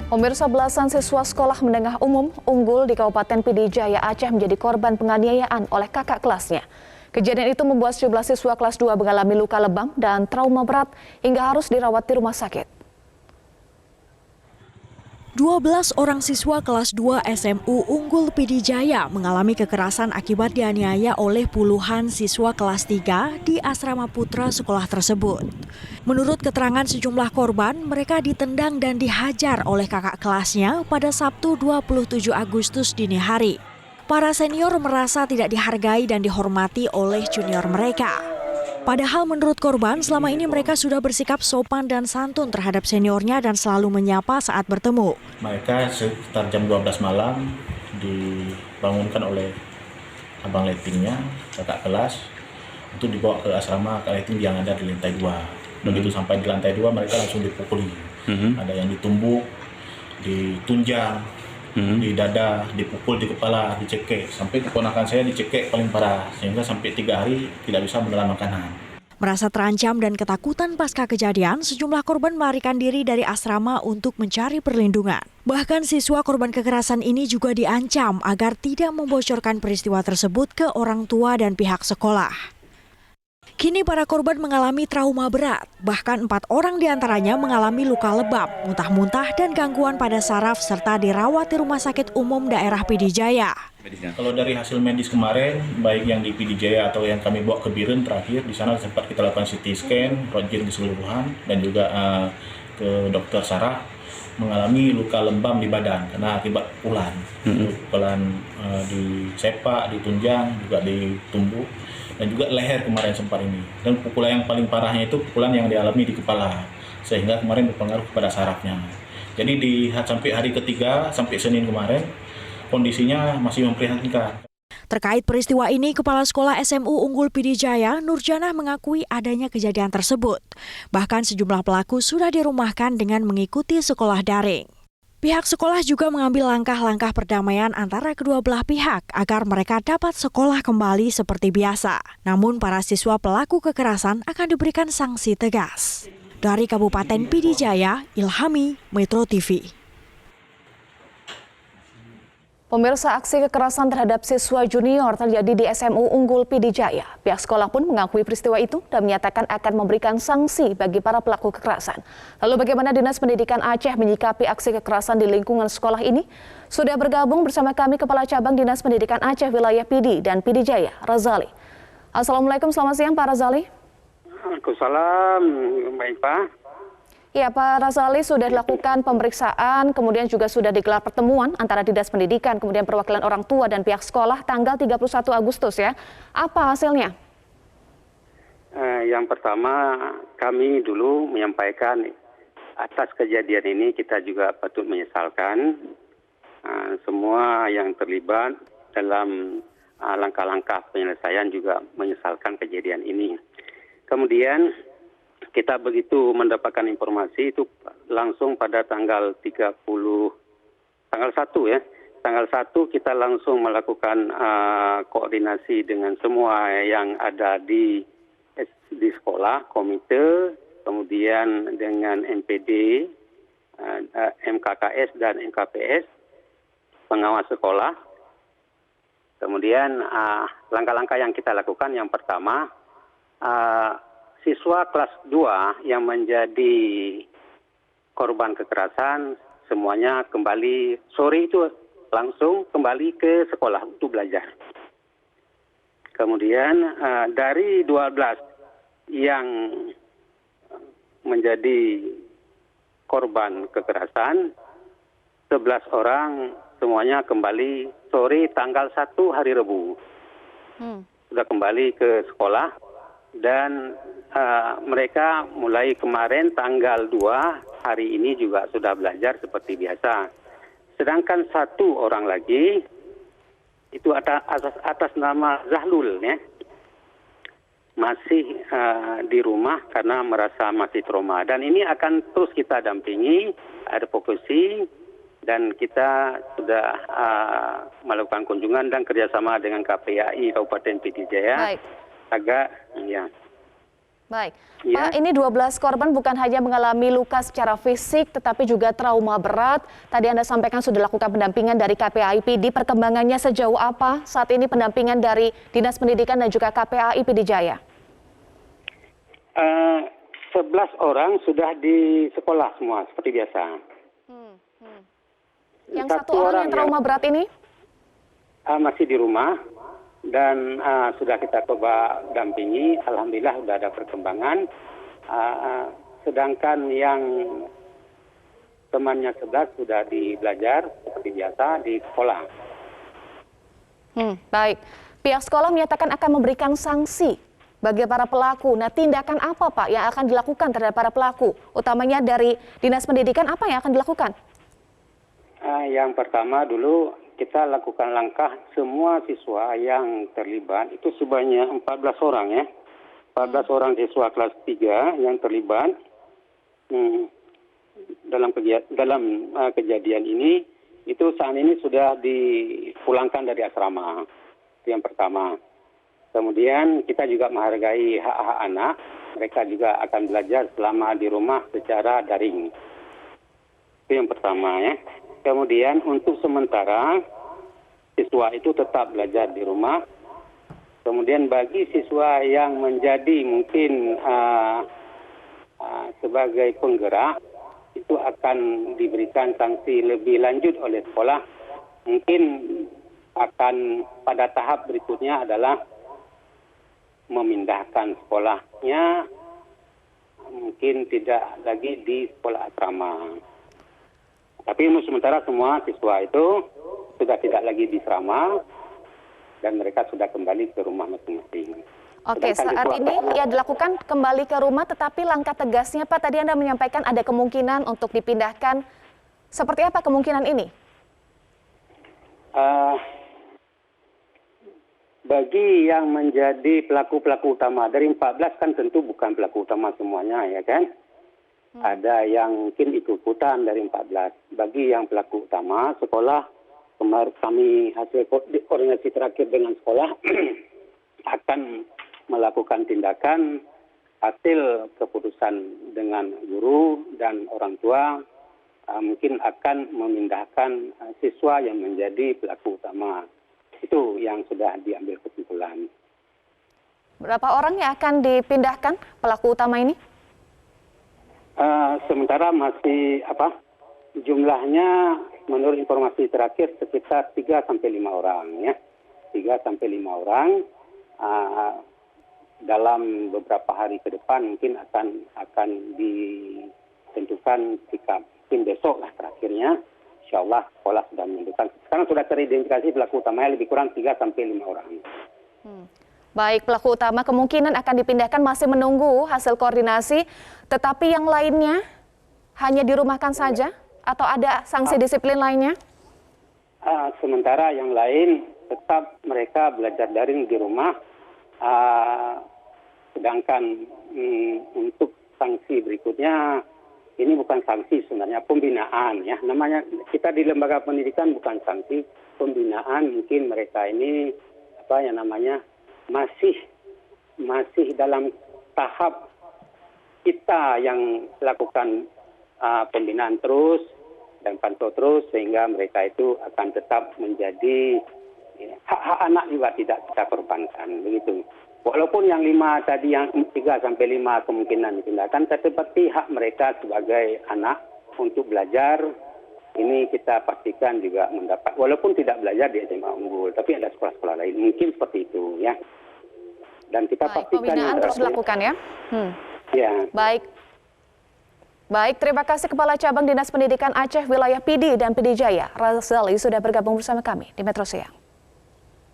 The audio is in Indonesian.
Pemirsa, belasan siswa sekolah menengah umum Unggul di Kabupaten Pidijaya Aceh menjadi korban penganiayaan oleh kakak kelasnya. Kejadian itu membuat sejumlah siswa kelas 2 mengalami luka lebam dan trauma berat hingga harus dirawat di rumah sakit. 12 orang siswa kelas 2 SMU Unggul Pidijaya mengalami kekerasan akibat dianiaya oleh puluhan siswa kelas 3 di asrama putra sekolah tersebut. Menurut keterangan sejumlah korban, mereka ditendang dan dihajar oleh kakak kelasnya pada Sabtu 27 Agustus dini hari. Para senior merasa tidak dihargai dan dihormati oleh junior mereka. Padahal menurut korban, selama ini mereka sudah bersikap sopan dan santun terhadap seniornya dan selalu menyapa saat bertemu. Mereka sekitar jam 12 malam dibangunkan oleh abang lettingnya, kakak kelas, untuk dibawa ke asrama kakak letting yang ada di lantai 2. Begitu sampai di lantai 2 mereka langsung dipukuli. Ada yang ditumbuk, ditunjang, di dada, dipukul di kepala, dicekek. Sampai keponakan saya dicekek paling parah, sehingga sampai 3 hari tidak bisa menelan makanan. Merasa terancam dan ketakutan pasca kejadian, sejumlah korban melarikan diri dari asrama untuk mencari perlindungan. Bahkan siswa korban kekerasan ini juga diancam agar tidak membocorkan peristiwa tersebut ke orang tua dan pihak sekolah. Kini para korban mengalami trauma berat, bahkan 4 orang diantaranya mengalami luka lebam, muntah-muntah dan gangguan pada saraf serta dirawat di Rumah Sakit Umum Daerah Pidijaya. Kalau dari hasil medis kemarin, baik yang di Pidijaya atau yang kami bawa ke Biren terakhir, di sana sempat kita lakukan CT scan, röntgen keseluruhan, dan juga ke dokter saraf, mengalami luka lebam di badan karena akibat pukulan. Pukulan di sepak, ditunjang, juga ditumbuk, dan juga leher kemarin sempat ini. Dan pukulan yang paling parahnya itu pukulan yang dialami di kepala, sehingga kemarin berpengaruh kepada sarafnya. Jadi sampai hari ketiga, sampai Senin kemarin, kondisinya masih memprihatinkan. Terkait peristiwa ini, Kepala Sekolah SMU Unggul Pidijaya, Nurjanah, mengakui adanya kejadian tersebut. Bahkan sejumlah pelaku sudah dirumahkan dengan mengikuti sekolah daring. Pihak sekolah juga mengambil langkah-langkah perdamaian antara kedua belah pihak agar mereka dapat sekolah kembali seperti biasa. Namun para siswa pelaku kekerasan akan diberikan sanksi tegas. Dari Kabupaten Pidijaya, Ilhami, Metro TV. Pemirsa, aksi kekerasan terhadap siswa junior terjadi di SMU Unggul Pidijaya. Pihak sekolah pun mengakui peristiwa itu dan menyatakan akan memberikan sanksi bagi para pelaku kekerasan. Lalu bagaimana Dinas Pendidikan Aceh menyikapi aksi kekerasan di lingkungan sekolah ini? Sudah bergabung bersama kami Kepala Cabang Dinas Pendidikan Aceh Wilayah Pidi dan Pidijaya, Razali. Assalamualaikum, selamat siang Pak Razali. Waalaikumsalam, baik Pak. Ya, Pak Razali, sudah dilakukan pemeriksaan, kemudian juga sudah digelar pertemuan antara Dinas Pendidikan, kemudian perwakilan orang tua dan pihak sekolah tanggal 31 Agustus ya. Apa hasilnya? Yang pertama, kami dulu menyampaikan atas kejadian ini kita juga patut menyesalkan semua yang terlibat dalam langkah-langkah penyelesaian juga menyesalkan kejadian ini. Kemudian kita begitu mendapatkan informasi itu langsung pada tanggal 1 ya. Tanggal 1 kita langsung melakukan koordinasi dengan semua yang ada di sekolah, komite, kemudian dengan MPD, MKKS dan MKPS, pengawas sekolah. Kemudian langkah-langkah yang kita lakukan yang pertama, siswa kelas 2 yang menjadi korban kekerasan semuanya kembali sore itu langsung kembali ke sekolah untuk belajar. Kemudian dari 12 yang menjadi korban kekerasan, 11 orang semuanya kembali sore tanggal 1 hari Rabu. Sudah kembali ke sekolah dan mereka mulai kemarin tanggal 2 hari ini juga sudah belajar seperti biasa. Sedangkan 1 orang lagi itu atas nama Zahlul ya, masih di rumah karena merasa masih trauma. Dan ini akan terus kita dampingi, advokasi, dan kita sudah melakukan kunjungan dan kerjasama dengan KPAI Kabupaten Pidijaya. Baik. Agar ya. Baik, Ya. Pak, ini 12 korban bukan hanya mengalami luka secara fisik, tetapi juga trauma berat. Tadi Anda sampaikan sudah lakukan pendampingan dari KPAI PD. Perkembangannya sejauh apa saat ini pendampingan dari Dinas Pendidikan dan juga KPAI PD Jaya? 11 orang sudah di sekolah semua seperti biasa. Yang satu orang yang trauma berat ini? Masih di rumah dan sudah kita coba dampingi. Alhamdulillah sudah ada perkembangan. Sedangkan yang temannya 11 sudah belajar seperti biasa di sekolah. Baik, pihak sekolah menyatakan akan memberikan sanksi bagi para pelaku. Nah, tindakan apa Pak yang akan dilakukan terhadap para pelaku? Utamanya dari Dinas Pendidikan, apa yang akan dilakukan? Yang pertama dulu kita lakukan langkah semua siswa yang terlibat, itu sebanyak 14 orang ya. 14 orang siswa kelas 3 yang terlibat dalam kejadian ini, itu saat ini sudah dipulangkan dari asrama. Itu yang pertama. Kemudian kita juga menghargai hak-hak anak, mereka juga akan belajar selama di rumah secara daring. Itu yang pertama ya. Kemudian untuk sementara siswa itu tetap belajar di rumah. Kemudian bagi siswa yang menjadi mungkin sebagai penggerak, itu akan diberikan sanksi lebih lanjut oleh sekolah. Mungkin akan pada tahap berikutnya adalah memindahkan sekolahnya, mungkin tidak lagi di sekolah asrama. Tapi untuk sementara semua siswa itu sudah tidak lagi di asrama dan mereka sudah kembali ke rumah masing-masing. Oke, saat ini ya dilakukan kembali ke rumah, tetapi langkah tegasnya Pak, tadi Anda menyampaikan ada kemungkinan untuk dipindahkan. Seperti apa kemungkinan ini? Bagi yang menjadi pelaku-pelaku utama, dari 14 kan tentu bukan pelaku utama semuanya ya kan? Ada yang mungkin ikut-ikutan dari 14. Bagi yang pelaku utama, sekolah, kemarin kami hasil koordinasi terakhir dengan sekolah akan melakukan tindakan hasil keputusan dengan guru dan orang tua, mungkin akan memindahkan siswa yang menjadi pelaku utama. Itu yang sudah diambil kesimpulan. Berapa orang yang akan dipindahkan pelaku utama ini? Sementara masih jumlahnya menurut informasi terakhir sekitar 3-5 orang ya. 3-5 orang dalam beberapa hari ke depan mungkin akan ditentukan sikap. Mungkin besok lah terakhirnya. Insyaallah sekolah sudah menentukan. Sekarang sudah teridentifikasi pelaku utamanya lebih kurang 3-5 orang. Baik, pelaku utama kemungkinan akan dipindahkan, masih menunggu hasil koordinasi, tetapi yang lainnya hanya dirumahkan saja atau ada sanksi disiplin lainnya? Sementara yang lain tetap mereka belajar daring di rumah, sedangkan untuk sanksi berikutnya ini bukan sanksi sebenarnya, pembinaan ya. Namanya kita di lembaga pendidikan bukan sanksi, pembinaan. Mungkin mereka ini masih dalam tahap kita yang lakukan pembinaan terus dan pantau terus, sehingga mereka itu akan tetap menjadi hak-hak anak juga tidak kita korbankan begitu. Walaupun yang 5 tadi, yang 3-5 kemungkinan dipindahkan, tetapi hak mereka sebagai anak untuk belajar ini kita pastikan juga mendapat, walaupun tidak belajar di SMA Unggul, tapi ada sekolah-sekolah lain mungkin seperti itu ya. Dan kita pastikan pembinaan terus dilakukan ya. Ya. Baik, terima kasih Kepala Cabang Dinas Pendidikan Aceh Wilayah PD dan PD Jaya, Razali, sudah bergabung bersama kami di Metro Siang.